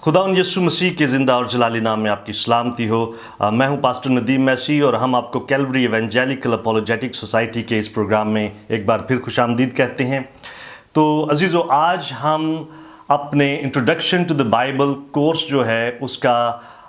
खुदावंद यीशु मसीह के ज़िंदा और जलाली नाम में आपकी सलामती हो। मैं हूं पास्टर नदीम मैसी और हम आपको कैलवरी एवेंजेलिकल अपोलोजेटिक सोसाइटी के इस प्रोग्राम में एक बार फिर खुशामदीद कहते हैं। तो अजीज़ों, आज हम अपने introduction to the Bible course जो है उसका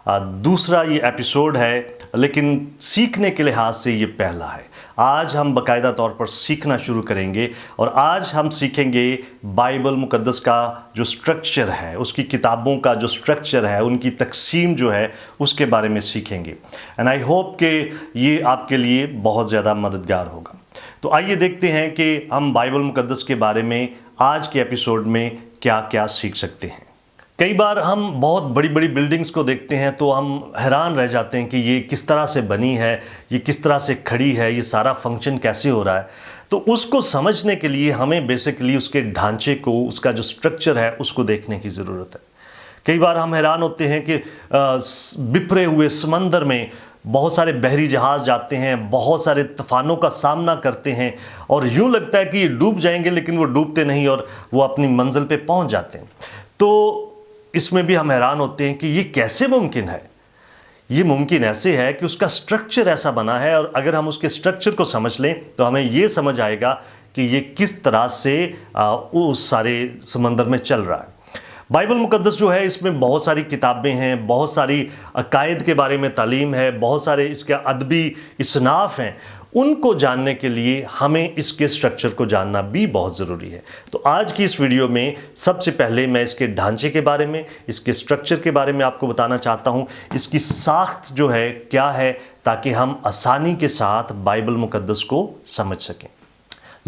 दूसरा ये एपिसोड है, लेकिन सीखने के लिहाज से ये पहला है। आज हम बाकायदा तौर पर सीखना शुरू करेंगे और आज हम सीखेंगे बाइबल मुकद्दस का जो स्ट्रक्चर है, उसकी किताबों का जो स्ट्रक्चर है, उनकी तकसीम जो है उसके बारे में सीखेंगे। एंड आई होप कि ये आपके लिए बहुत ज़्यादा मददगार होगा। तो आइए देखते हैं कि हम बाइबल मुकद्दस के बारे में आज के एपिसोड में क्या क्या सीख सकते हैं। कई बार हम बहुत बड़ी बड़ी बिल्डिंग्स को देखते हैं तो हम हैरान रह जाते हैं कि ये किस तरह से बनी है, ये किस तरह से खड़ी है, ये सारा फंक्शन कैसे हो रहा है। तो उसको समझने के लिए हमें बेसिकली उसके ढांचे को, उसका जो स्ट्रक्चर है उसको देखने की ज़रूरत है। कई बार हम हैरान होते हैं कि बिखरे हुए समंदर में बहुत सारे बहरी जहाज़ जाते हैं, बहुत सारे तूफानों का सामना करते हैं और यूँ लगता है कि ये डूब जाएंगे, लेकिन वो डूबते नहीं और वो अपनी मंजिल पे पहुंच जाते हैं। तो इसमें भी हम हैरान होते हैं कि ये कैसे मुमकिन है। ये मुमकिन ऐसे है कि उसका स्ट्रक्चर ऐसा बना है, और अगर हम उसके स्ट्रक्चर को समझ लें तो हमें ये समझ आएगा कि ये किस तरह से उस सारे समंदर में चल रहा है। बाइबल मुकद्दस जो है इसमें बहुत सारी किताबें हैं, बहुत सारी अकायद के बारे में तालीम है, बहुत सारे इसके अदबी इसनाफ हैं। उनको जानने के लिए हमें इसके स्ट्रक्चर को जानना भी बहुत ज़रूरी है। तो आज की इस वीडियो में सबसे पहले मैं इसके ढांचे के बारे में, इसके स्ट्रक्चर के बारे में आपको बताना चाहता हूँ। इसकी साख्त जो है क्या है, ताकि हम आसानी के साथ बाइबल मुकद्दस को समझ सकें।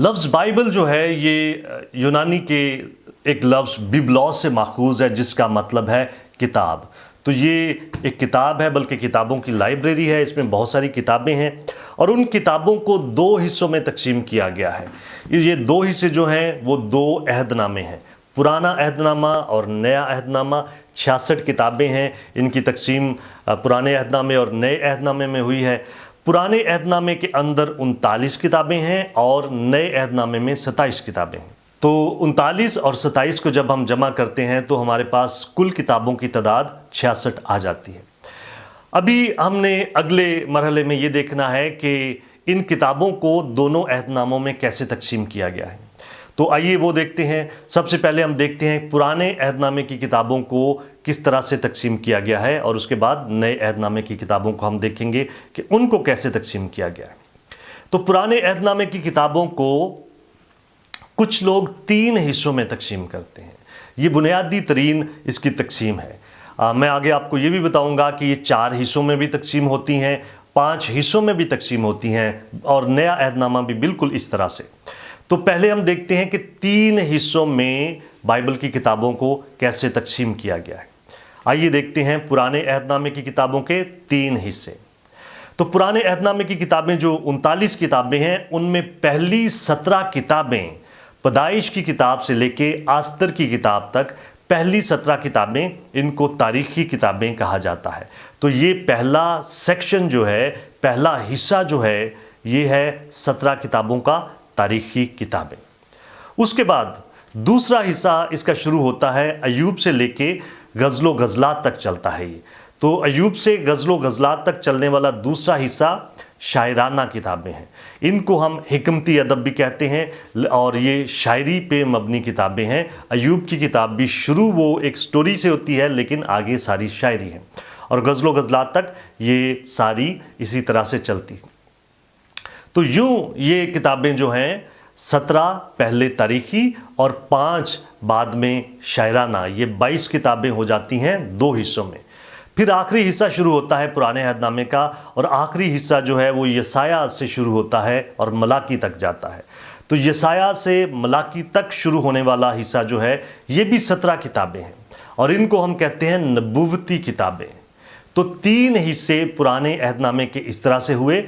लफ्ज़ बाइबल जो है ये यूनानी के एक लफ्ज़ बिबलॉस से माखूज़ है, जिसका मतलब है किताब। तो ये एक किताब है, बल्कि किताबों की लाइब्रेरी है। इसमें बहुत सारी किताबें हैं और उन किताबों को दो हिस्सों में तकसीम किया गया है। ये दो हिस्से जो हैं वो दो अहदनामे हैं, पुराना अहदनामा और नया अहदनामा। 66 किताबें हैं। इनकी तकसीम पुराने अहदनामे और नए अहदनामे में हुई है। पुराने अहदनामे के अंदर 39 किताबें हैं और नए अहदनामे में 27 किताबें हैं। तो 39 और 27 को जब हम जमा करते हैं तो हमारे पास कुल किताबों की तादाद 66 आ जाती है। अभी हमने अगले मरहले में ये देखना है कि इन किताबों को दोनों अहदनामों में कैसे तकसीम किया गया है। तो आइए वो देखते हैं। सबसे पहले हम देखते हैं पुराने अहदनामे की किताबों को किस तरह से तकसीम किया गया है, और उसके बाद नए अहदनामे की किताबों को हम देखेंगे कि उनको कैसे तकसीम किया गया है। तो पुराने अहदनामे की किताबों को कुछ लोग 3 हिस्सों में तकसीम करते हैं। ये बुनियादी तरीन इसकी तकसीम है। मैं आगे आपको ये भी बताऊंगा कि ये 4 हिस्सों में भी तकसीम होती हैं, 5 हिस्सों में भी तकसीम होती हैं, और नया अहदनामा भी बिल्कुल इस तरह से। तो पहले हम देखते हैं कि 3 हिस्सों में बाइबल की किताबों को कैसे तकसीम किया गया है। आइए देखते हैं पुराने अहदनामे की किताबों के 3 हिस्से। तो पुराने अहदनामे की किताबें जो 39 किताबें हैं, उनमें पहली 17 किताबें, पैदाइश की किताब से लेके आस्तर की किताब तक, पहली 17 किताबें, इनको तारीखी किताबें कहा जाता है। तो ये पहला सेक्शन जो है, पहला हिस्सा जो है, ये है 17 किताबों का तारीखी किताबें। उसके बाद दूसरा हिस्सा इसका शुरू होता है अय्यूब से लेके गज़लो गज़लात तक चलता है ये। तो अय्यूब से गज़लो गज़लात तक चलने वाला दूसरा हिस्सा शायराना किताबें हैं। इनको हम हिकमती अदब भी कहते हैं और ये शायरी पे मबनी किताबें हैं। अय्यूब की किताब भी शुरू वो एक स्टोरी से होती है, लेकिन आगे सारी शायरी है, और गज़लो गज़लात तक ये सारी इसी तरह से चलती। तो यूँ ये किताबें जो हैं 17 पहले तारीखी और 5 बाद में शायराना, ये 22 किताबें हो जाती हैं 2 हिस्सों में। फिर आखिरी हिस्सा शुरू होता है पुराने अहदनामे का, और आखिरी हिस्सा जो है वो यसाया से शुरू होता है और मलाकी तक जाता है। तो यसाया से मलाकी तक शुरू होने वाला हिस्सा जो है ये भी 17 किताबें हैं, और इनको हम कहते हैं नबूवती किताबें। तो 3 हिस्से पुराने अहदनामे के इस तरह से हुए।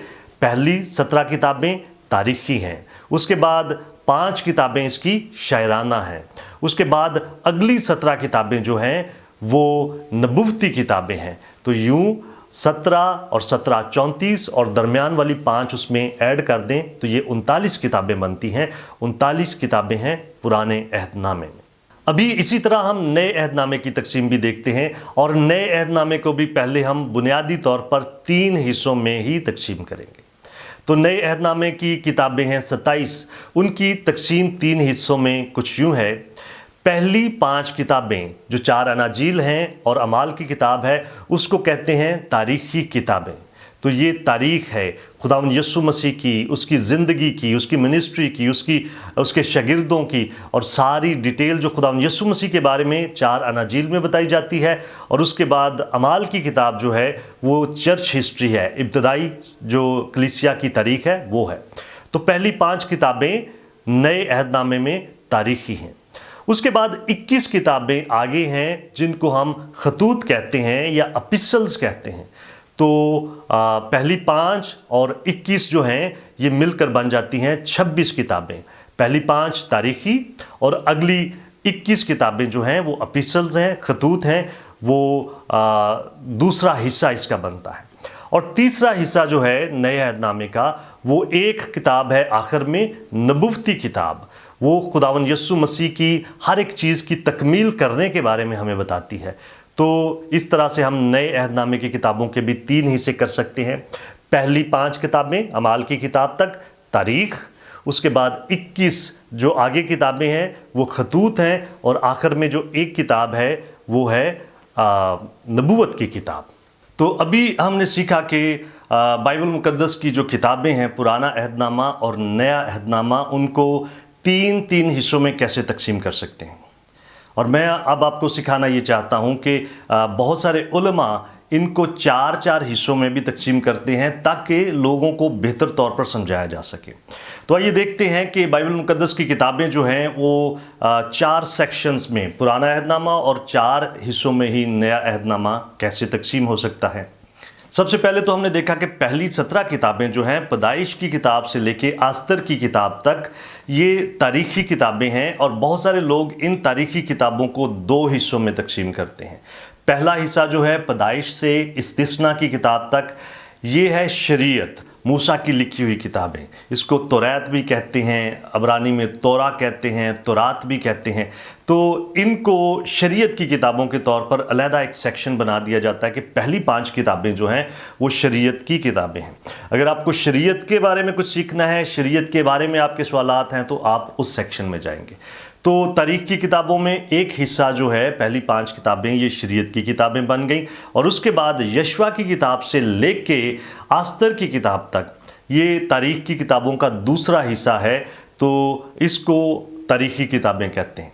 पहली 17 किताबें तारीखी हैं, उसके बाद 5 किताबें इसकी शायराना हैं, उसके बाद अगली 17 किताबें जो हैं वो नबूवती किताबें हैं। तो यूं 17 और 17 34 और दरमियान वाली 5 उसमें ऐड कर दें तो ये 39 किताबें बनती हैं। 39 किताबें हैं पुराने अहदनामे में। अभी इसी तरह हम नए अहदनामे की तकसीम भी देखते हैं, और नए अहदनामे को भी पहले हम बुनियादी तौर पर 3 हिस्सों में ही तकसीम करेंगे। तो नए अहदनामे की किताबें हैं 27, उनकी तकसीम 3 हिस्सों में कुछ यूँ है। पहली 5 किताबें जो 4 अनाजील हैं और अमाल की किताब है, उसको कहते हैं तारीख़ी किताबें। तो ये तारीख़ है खुदावंद यीशु मसीह की, उसकी ज़िंदगी की, उसकी मिनिस्ट्री की, उसके शागिर्दों की, और सारी डिटेल जो खुदावंद यीशु मसीह के बारे में 4 अनाजील में बताई जाती है। और उसके बाद अमाल की किताब जो है वो चर्च हिस्ट्री है, इब्तदाई जो कलीसिया की तारीख़ है वो है। तो पहली 5 किताबें नए अहदनामे में तारीख़ी हैं। उसके बाद 21 किताबें आगे हैं जिनको हम खतूत कहते हैं या एपिसल्स कहते हैं। तो पहली 5 और 21 जो हैं ये मिलकर बन जाती हैं 26 किताबें। पहली 5 तारीख़ी और अगली 21 किताबें जो हैं वो एपिसल्स हैं, खतूत हैं, वो दूसरा हिस्सा इसका बनता है। और तीसरा हिस्सा जो है नए अहदनामे का, वो एक किताब है आखिर में, नबुव्वती किताब। वो खुदावंद यीशु मसीह की हर एक चीज़ की तकमील करने के बारे में हमें बताती है। तो इस तरह से हम नए अहदनामे की किताबों के भी 3 हिस्से कर सकते हैं। पहली 5 किताबें अमाल की किताब तक तारीख़, उसके बाद 21 जो आगे किताबें हैं वो खतूत हैं, और आखिर में जो एक किताब है वो है नबूवत की किताब। तो अभी हमने सीखा कि बाइबल मुकद्दस की जो किताबें हैं, पुराना अहदनामा और नया अहदनामा, उनको 3 हिस्सों में कैसे तकसीम कर सकते हैं। और मैं अब आपको सिखाना ये चाहता हूँ कि बहुत सारे उलमा इनको 4 हिस्सों में भी तकसीम करते हैं ताकि लोगों को बेहतर तौर पर समझाया जा सके। तो आइए देखते हैं कि बाइबल मुकद्दस की किताबें जो हैं वो 4 सेक्शंस में, पुराना अहदनामा, और 4 हिस्सों में ही नया अहदनामा कैसे तकसीम हो सकता है। सबसे पहले तो हमने देखा कि पहली 17 किताबें जो हैं, पैदाइश की किताब से लेके आस्तर की किताब तक, ये तारीख़ी किताबें हैं। और बहुत सारे लोग इन तारीख़ी किताबों को 2 हिस्सों में तकसीम करते हैं। पहला हिस्सा जो है पैदाइश से इस्तिस्ना की किताब तक, ये है शरीयत, मूसा की लिखी हुई किताबें। इसको तौरात भी कहते हैं, अबरानी में तोरा कहते हैं, तौरात भी कहते हैं। तो इनको शरीयत की किताबों के तौर पर अलहदा एक सेक्शन बना दिया जाता है कि पहली 5 किताबें जो हैं वो शरीयत की किताबें हैं। अगर आपको शरीयत के बारे में कुछ सीखना है, शरीयत के बारे में आपके सवालात हैं, तो आप उस सेक्शन में जाएंगे। तो तारीख़ की किताबों में एक हिस्सा जो है, पहली 5 किताबें ये शरीयत की किताबें बन गई। और उसके बाद यशवा की किताब से लेके आस्तर की किताब तक ये तारीख़ की किताबों का दूसरा हिस्सा है। तो इसको तारीख़ी किताबें कहते हैं।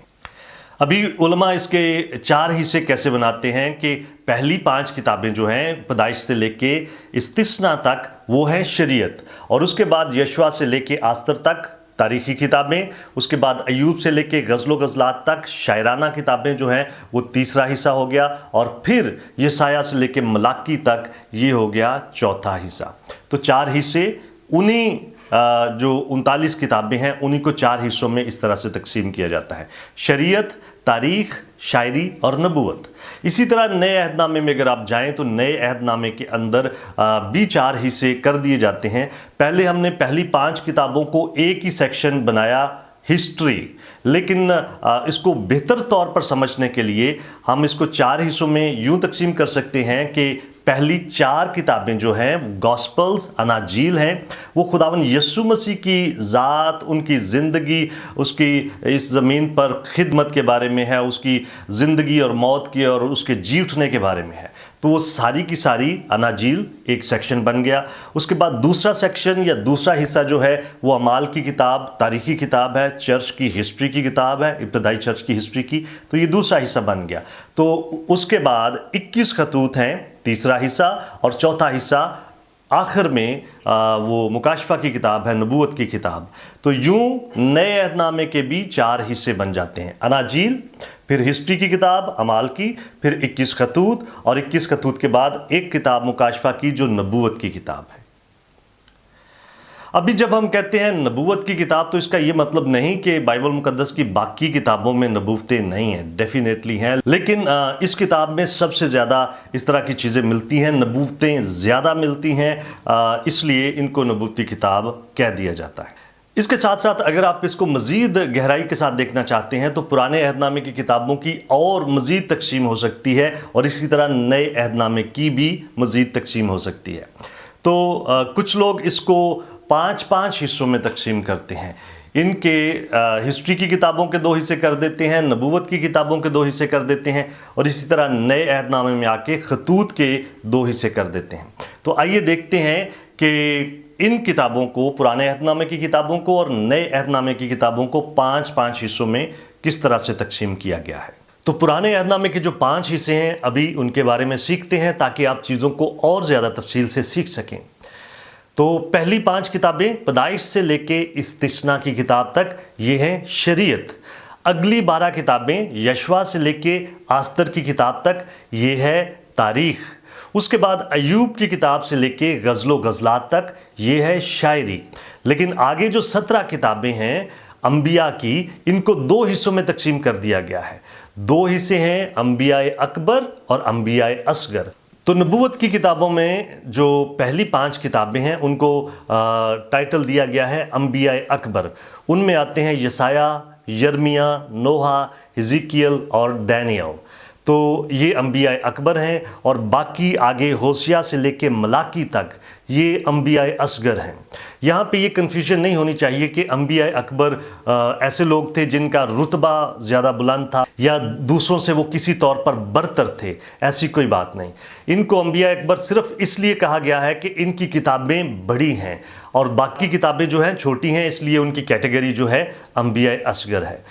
अभी उलमा इसके 4 हिस्से कैसे बनाते हैं कि पहली 5 किताबें जो हैं पैदाइश से लेके इस्तिस्ना तक वो है शरीयत, और उसके बाद यशवा से लेके आस्तर तक तारीख़ी किताबें, उसके बाद अयूब से लेके गज़लो गज़लात तक शायराना किताबें जो हैं वो तीसरा हिस्सा हो गया, और फिर यसाया से लेके मलाकी तक ये हो गया चौथा हिस्सा। तो 4 हिस्से, उन्हीं जो 39 किताबें हैं उन्हीं को 4 हिस्सों में इस तरह से तकसीम किया जाता है, शरीयत, तारीख़, शायरी और नबूवत। इसी तरह नए अहदनामे में अगर आप जाएं तो नए अहदनामे के अंदर भी 4 हिस्से कर दिए जाते हैं। पहले हमने पहली 5 किताबों को एक ही सेक्शन बनाया, हिस्ट्री, लेकिन इसको बेहतर तौर पर समझने के लिए हम इसको 4 हिस्सों में यूँ तकसीम कर सकते हैं कि पहली 4 किताबें जो हैं गॉस्पल्स, अनाजील हैं, वो खुदावंद यीशु मसीह की ज़ात, उनकी ज़िंदगी, उसकी इस ज़मीन पर खिदमत के बारे में है, उसकी ज़िंदगी और मौत की और उसके जी उठने के बारे में है। तो वो सारी की सारी अनाजील एक सेक्शन बन गया। उसके बाद दूसरा सेक्शन या दूसरा हिस्सा जो है वो अमाल की किताब, तारीख़ी किताब है, चर्च की हिस्ट्री की किताब है, इब्तदाई चर्च की हिस्ट्री की। तो ये दूसरा हिस्सा बन गया। तो उसके बाद 21 खतूत हैं, तीसरा हिस्सा, और चौथा हिस्सा आखिर में वो मुकाशफा की किताब है, नबूवत की किताब। तो यूं नए अहदनामे के भी 4 हिस्से बन जाते हैं, अनाजील, फिर हिस्ट्री की किताब अमाल की, फिर 21 खतूत, और 21 खतूत के बाद एक किताब मुकाशफा की जो नबूवत की किताब है। अभी जब हम कहते हैं नबूवत की किताब तो इसका ये मतलब नहीं कि बाइबल मुकद्दस की बाकी किताबों में नबूवतें नहीं हैं, डेफिनेटली हैं, लेकिन इस किताब में सबसे ज़्यादा इस तरह की चीज़ें मिलती हैं, नबूवतें ज़्यादा मिलती हैं, इसलिए इनको नबूवती किताब कह दिया जाता है। इसके साथ साथ अगर आप इसको मज़ीद गहराई के साथ देखना चाहते हैं तो पुराने अहदनामे की किताबों की और मज़ीद तक़सीम हो सकती है और इसी तरह नए अहदनामे की भी मज़ीद तक़सीम हो सकती है। तो कुछ लोग इसको 5-5 हिस्सों में तक़सीम करते हैं। इनके हिस्ट्री की किताबों के 2 हिस्से कर देते हैं, नबूवत की किताबों के 2 हिस्से कर देते हैं और इसी तरह नए अहदनामे में आके खतूत के 2 हिस्से कर देते हैं। तो आइए देखते हैं कि इन किताबों को, पुराने अहदनामे की किताबों को और नए अहदनामे की किताबों को 5-5 हिस्सों में किस तरह से तक़सीम किया गया है। तो पुराने अहदनामे के जो 5 हिस्से हैं अभी उनके बारे में सीखते हैं ताकि आप चीज़ों को और ज़्यादा तफसील से सीख सकें। तो पहली 5 किताबें पैदाइश से लेके इस्तिस्ना की किताब तक ये हैं शरीयत। अगली 12 किताबें यशवा से लेके आस्तर की किताब तक ये है तारीख़। उसके बाद अयूब की किताब से लेके गज़लो गज़लात तक ये है शायरी। लेकिन आगे जो 17 किताबें हैं अंबिया की, इनको 2 हिस्सों में तक़सीम कर दिया गया है। 2 हिस्से हैं अंबियाए अकबर और अंबियाए असगर। तो नबूवत की किताबों में जो पहली 5 किताबें हैं उनको टाइटल दिया गया है अंबियाए अकबर। उनमें आते हैं यसाया, यर्मिया, नोहा, हिज़कियल और डैनियल। तो ये अंबियाए अकबर हैं और बाकी आगे होशिया से लेके मलाकी तक ये अंबियाए असगर हैं। यहाँ पे ये कन्फ्यूजन नहीं होनी चाहिए कि अंबियाए अकबर ऐसे लोग थे जिनका रुतबा ज़्यादा बुलंद था या दूसरों से वो किसी तौर पर बरतर थे, ऐसी कोई बात नहीं। इनको अंबियाए अकबर सिर्फ इसलिए कहा गया है कि इनकी किताबें बड़ी हैं और बाकी किताबें जो हैं छोटी हैं, इसलिए उनकी कैटेगरी जो है अंबियाए असगर है।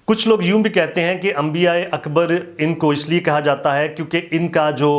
कुछ लोग यूं भी कहते हैं कि अंबियाए अकबर इनको इसलिए कहा जाता है क्योंकि इनका जो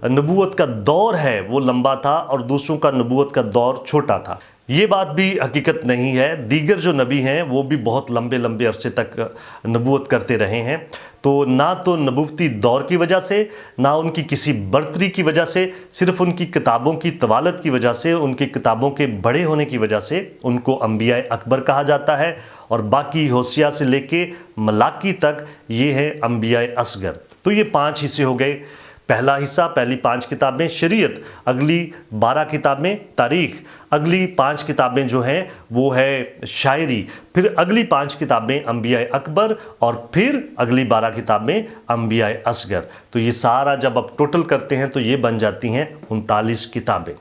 नबूवत का दौर है वो लंबा था और दूसरों का नबूवत का दौर छोटा था। ये बात भी हकीकत नहीं है। दीगर जो नबी हैं वो भी बहुत लंबे लंबे अरसे तक नबूवत करते रहे हैं। तो ना तो नबूवती दौर की वजह से, ना उनकी किसी बर्तरी की वजह से, सिर्फ उनकी किताबों की तवालत की वजह से, उनकी किताबों के बड़े होने की वजह से उनको अंबियाए अकबर कहा जाता है और बाकी होशिया से लेके मलाकी तक ये है अंबियाए असगर। तो ये 5 हिस्से हो गए। पहला हिस्सा, पहली 5 किताबें शरीयत, अगली 12 किताबें तारीख़, अगली 5 किताबें जो हैं वो है शायरी, फिर अगली 5 किताबें अंबियाए अकबर और फिर अगली 12 किताबें अंबियाए असगर। तो ये सारा जब आप टोटल करते हैं तो ये बन जाती हैं 39 किताबें।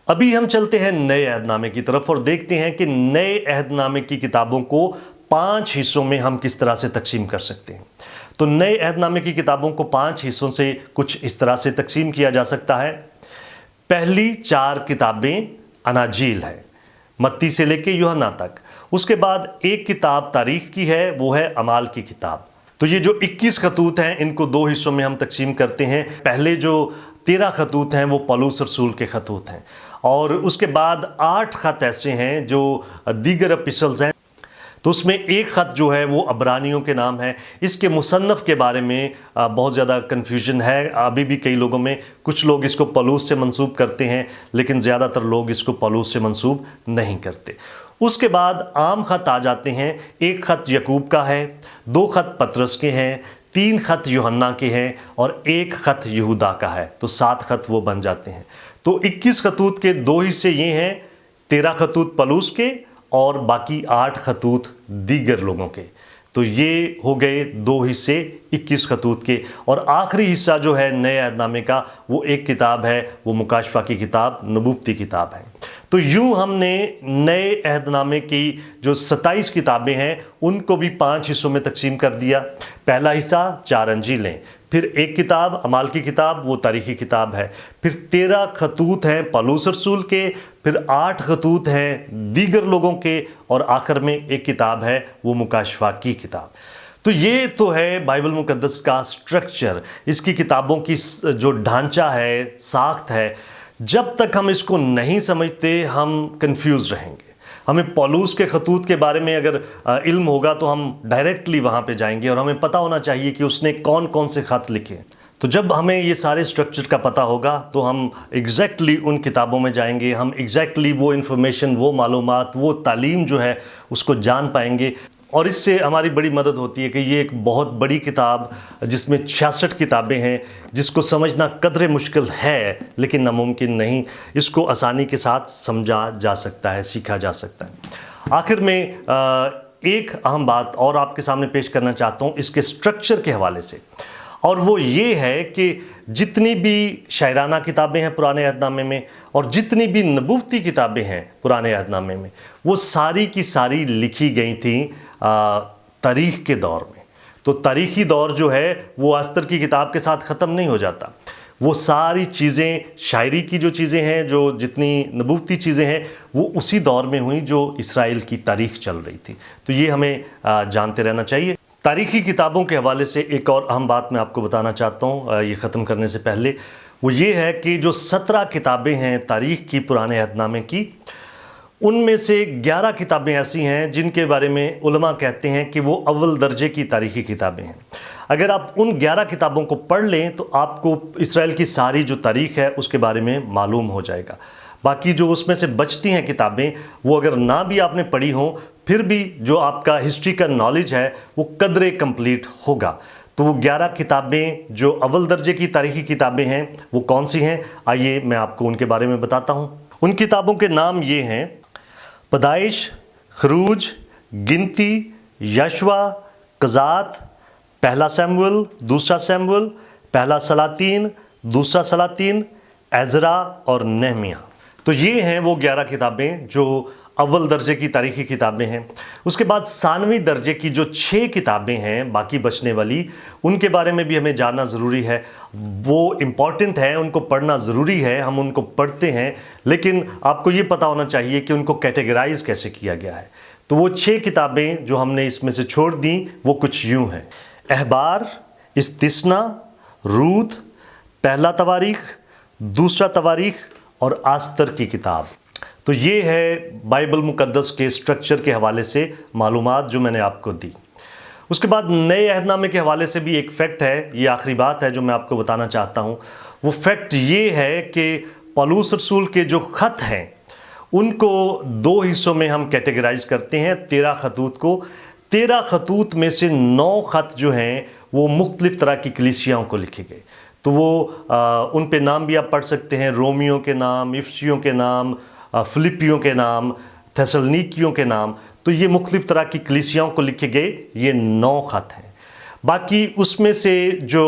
अभी हम चलते हैं नए अहदनामे की तरफ और देखते हैं कि नए अहदनामे की किताबों को 5 हिस्सों में हम किस तरह से तक़सीम कर सकते हैं। तो नए अहदनामे की किताबों को 5 हिस्सों से कुछ इस तरह से तक़सीम किया जा सकता है। पहली 4 किताबें अनाजील है, मत्ती से लेके यूहन्ना तक। उसके बाद एक किताब तारीख़ की है, वो है अमाल की किताब। तो ये जो 21 खतूत हैं इनको 2 हिस्सों में हम तक़सीम करते हैं। पहले जो 13 खतूत हैं वो पौलुस रसूल के खतूत हैं और उसके बाद 8 ख़त ऐसे हैं जो दीगर एपिसल्स हैं। तो उसमें एक ख़त जो है वो अब्रानियों के नाम है। इसके मुसन्नफ़ के बारे में बहुत ज़्यादा कन्फ्यूजन है अभी भी कई लोगों में। कुछ लोग इसको पौलुस से मंसूब करते हैं लेकिन ज़्यादातर लोग इसको पौलुस से मंसूब नहीं करते। उसके बाद आम ख़त आ जाते हैं। एक ख़त यकूब का है, 2 ख़त पतरस के हैं, 3 ख़त यूहन्ना के हैं और 1 ख़त यहूदा का है। तो 7 ख़त वो बन जाते हैं। तो 21 खतूत के 2 हिस्से ये हैं, 13 खतूत पौलुस के और बाकी 8 खतूत दीगर लोगों के। तो ये हो गए 2 हिस्से 21 खतूत के। और आखिरी हिस्सा जो है नए अहदनामे का वो एक किताब है, वो मुकाशफा की किताब, नबूवती किताब है। तो यूं हमने नए अहदनामे की जो 27 किताबें हैं उनको भी 5 हिस्सों में तकसीम कर दिया। पहला हिस्सा 4 अंजीलें, फिर एक किताब अमाल की किताब, वो तारीख़ी किताब है, फिर 13 खतूत हैं पौलुस रसूल के, फिर 8 खतूत हैं दीगर लोगों के और आखिर में एक किताब है वो मुकाशफा की किताब। तो ये तो है बाइबल मुकद्दस का स्ट्रक्चर, इसकी किताबों की जो ढांचा है, साख्त है। जब तक हम इसको नहीं समझते हम कंफ्यूज रहेंगे। हमें पौलुस के खतूत के बारे में अगर इल्म होगा तो हम डायरेक्टली वहाँ पे जाएंगे और हमें पता होना चाहिए कि उसने कौन कौन से ख़त लिखे। तो जब हमें ये सारे स्ट्रक्चर का पता होगा तो हम एग्जैक्टली उन किताबों में जाएंगे, हम एग्जैक्टली वो इन्फॉर्मेशन, वो मालूमात, वो तालीम जो है उसको जान पाएंगे। اور اس سے ہماری بڑی مدد ہوتی ہے کہ یہ ایک بہت بڑی کتاب جس میں 66 کتابیں ہیں، جس کو سمجھنا قدرے مشکل ہے لیکن ناممکن نہیں، اس کو آسانی کے ساتھ سمجھا جا سکتا ہے، سیکھا جا سکتا ہے۔ آخر میں ایک اہم بات اور آپ کے سامنے پیش کرنا چاہتا ہوں اس کے سٹرکچر کے حوالے سے، اور وہ یہ ہے کہ جتنی بھی شاعرانہ کتابیں ہیں پرانے عہد نامے میں اور جتنی بھی نبوتی کتابیں ہیں پرانے عہد نامے میں، وہ ساری کی ساری لکھی گئی تھیں تاریخ کے دور میں۔ تو تاریخی دور جو ہے وہ استر کی کتاب کے ساتھ ختم نہیں ہو جاتا، وہ ساری چیزیں، شاعری کی جو چیزیں ہیں، جو جتنی نبوتی چیزیں ہیں، وہ اسی دور میں ہوئیں جو اسرائیل کی تاریخ چل رہی تھی۔ تو یہ ہمیں جانتے رہنا چاہیے۔ تاریخی کتابوں کے حوالے سے ایک اور اہم بات میں آپ کو بتانا چاہتا ہوں یہ ختم کرنے سے پہلے، وہ یہ ہے کہ جو 17 کتابیں ہیں تاریخ کی پرانے عہد نامے کی، ان میں سے 11 کتابیں ایسی ہیں جن کے بارے میں علماء کہتے ہیں کہ وہ اول درجے کی تاریخی کتابیں ہیں۔ اگر آپ ان 11 کتابوں کو پڑھ لیں تو آپ کو اسرائیل کی ساری جو تاریخ ہے اس کے بارے میں معلوم ہو جائے گا۔ باقی جو اس میں سے بچتی ہیں کتابیں، وہ اگر نہ بھی آپ نے پڑھی ہوں، پھر بھی جو آپ کا ہسٹری کا نالج ہے وہ قدرے کمپلیٹ ہوگا۔ تو وہ 11 کتابیں جو اول درجے کی تاریخی کتابیں ہیں وہ کون سی ہیں؟ آئیے میں آپ کو ان کے بارے میں بتاتا ہوں۔ ان کتابوں کے نام یہ ہیں: پیدائش، خروج، گنتی، یشوع، قضات، پہلا سیموئل، دوسرا سیموئل، پہلا سلاطین، دوسرا سلاطین، عزرا اور نہمیہ۔ تو یہ ہیں وہ 11 کتابیں جو اول درجے کی تاریخی کتابیں ہیں۔ اس کے بعد ثانوی درجے کی جو 6 کتابیں ہیں باقی بچنے والی، ان کے بارے میں بھی ہمیں جاننا ضروری ہے۔ وہ امپورٹنٹ ہیں، ان کو پڑھنا ضروری ہے، ہم ان کو پڑھتے ہیں، لیکن آپ کو یہ پتہ ہونا چاہیے کہ ان کو کیٹیگرائز کیسے کیا گیا ہے۔ تو وہ 6 کتابیں جو ہم نے اس میں سے چھوڑ دیں وہ کچھ یوں ہیں: اخبار، استثنا، رود، پہلا تواریخ، دوسرا تواریخ اور آستر کی کتاب۔ تو یہ ہے بائبل مقدس کے سٹرکچر کے حوالے سے معلومات جو میں نے آپ کو دی۔ اس کے بعد نئے عہد نامے کے حوالے سے بھی ایک فیکٹ ہے، یہ آخری بات ہے جو میں آپ کو بتانا چاہتا ہوں۔ وہ فیکٹ یہ ہے کہ پولس رسول کے جو خط ہیں ان کو 2 حصوں میں ہم کیٹیگرائز کرتے ہیں، 13 خطوط کو۔ 13 خطوط میں سے 9 خط جو ہیں وہ مختلف طرح کی کلیسیاؤں کو لکھے گئے۔ تو وہ ان پہ نام بھی آپ پڑھ سکتے ہیں: رومیوں کے نام، افسیوں کے نام، فلپیوں کے نام، تھیسلونیکیوں کے نام۔ تو یہ مختلف طرح کی کلیسیاؤں کو لکھے گئے یہ 9 خط ہیں۔ باقی اس میں سے جو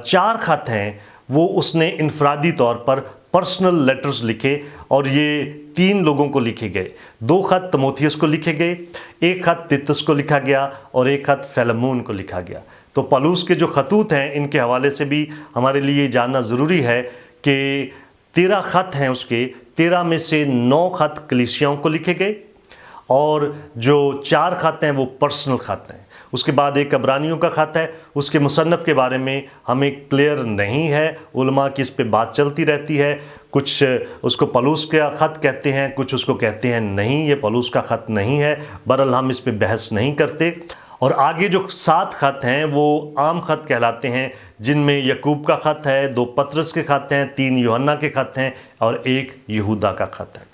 4 خط ہیں وہ اس نے انفرادی طور پر پرسنل لیٹرز لکھے، اور یہ 3 لوگوں کو لکھے گئے۔ 2 خط تیموتھیوس کو لکھے گئے، 1 خط تیتس کو لکھا گیا اور 1 خط فیلیمون کو لکھا گیا۔ تو پولس کے جو خطوط ہیں ان کے حوالے سے بھی ہمارے لیے جاننا ضروری ہے کہ 13 خط ہیں، اس کے 13 میں سے 9 خط کلیسیاؤں کو لکھے گئے اور جو 4 خط ہیں وہ پرسنل خط ہیں۔ اس کے بعد ایک عبرانیوں کا خط ہے، اس کے مصنف کے بارے میں ہمیں کلیئر نہیں ہے، علماء کی اس پہ بات چلتی رہتی ہے۔ کچھ اس کو پولس کا خط کہتے ہیں، کچھ اس کو کہتے ہیں نہیں یہ پولس کا خط نہیں ہے۔ بہرحال ہم اس پہ بحث نہیں کرتے۔ اور آگے جو 7 خط ہیں وہ عام خط کہلاتے ہیں، جن میں یعقوب کا خط ہے، 2 پطرس کے خط ہیں، 3 یوحنا کے خط ہیں اور 1 یہودا کا خط ہے۔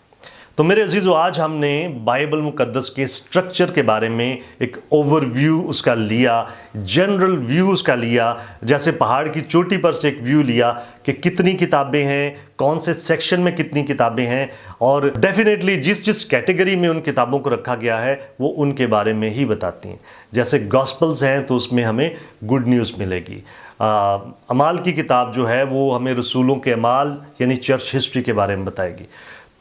تو میرے عزیزو، آج ہم نے بائبل مقدس کے سٹرکچر کے بارے میں ایک اوور ویو اس کا لیا، جنرل ویو اس کا لیا، جیسے پہاڑ کی چوٹی پر سے ایک ویو لیا کہ کتنی کتابیں ہیں، کون سے سیکشن میں کتنی کتابیں ہیں، اور ڈیفینیٹلی جس کیٹیگری میں ان کتابوں کو رکھا گیا ہے وہ ان کے بارے میں ہی بتاتی ہیں۔ جیسے گاسپلز ہیں تو اس میں ہمیں گڈ نیوز ملے گی۔ اعمال کی کتاب جو ہے وہ ہمیں رسولوں کے اعمال یعنی چرچ ہسٹری کے بارے میں بتائے گی۔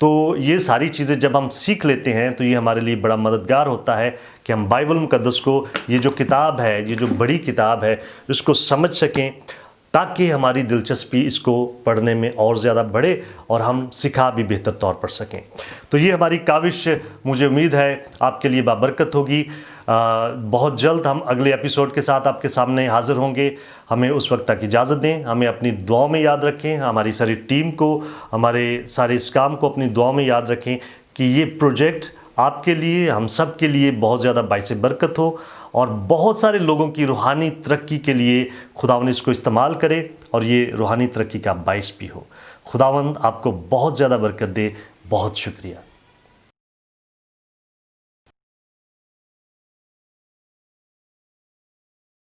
تو یہ ساری چیزیں جب ہم سیکھ لیتے ہیں تو یہ ہمارے لیے بڑا مددگار ہوتا ہے کہ ہم بائبل مقدس کو، یہ جو کتاب ہے، یہ جو بڑی کتاب ہے، اس کو سمجھ سکیں، تاکہ ہماری دلچسپی اس کو پڑھنے میں اور زیادہ بڑھے اور ہم سکھا بھی بہتر طور پر سکیں۔ تو یہ ہماری کاوش، مجھے امید ہے آپ کے لیے بابرکت ہوگی۔ بہت جلد ہم اگلے ایپیسوڈ کے ساتھ آپ کے سامنے حاضر ہوں گے۔ ہمیں اس وقت تک اجازت دیں، ہمیں اپنی دعاؤں میں یاد رکھیں، ہماری ساری ٹیم کو، ہمارے سارے اس کام کو اپنی دعاؤں میں یاد رکھیں کہ یہ پروجیکٹ آپ کے لیے، ہم سب کے لیے بہت زیادہ باعث برکت ہو اور بہت سارے لوگوں کی روحانی ترقی کے لیے خداوند اس کو استعمال کرے اور یہ روحانی ترقی کا باعث بھی ہو۔ خداوند آپ کو بہت زیادہ برکت دے۔ بہت شکریہ۔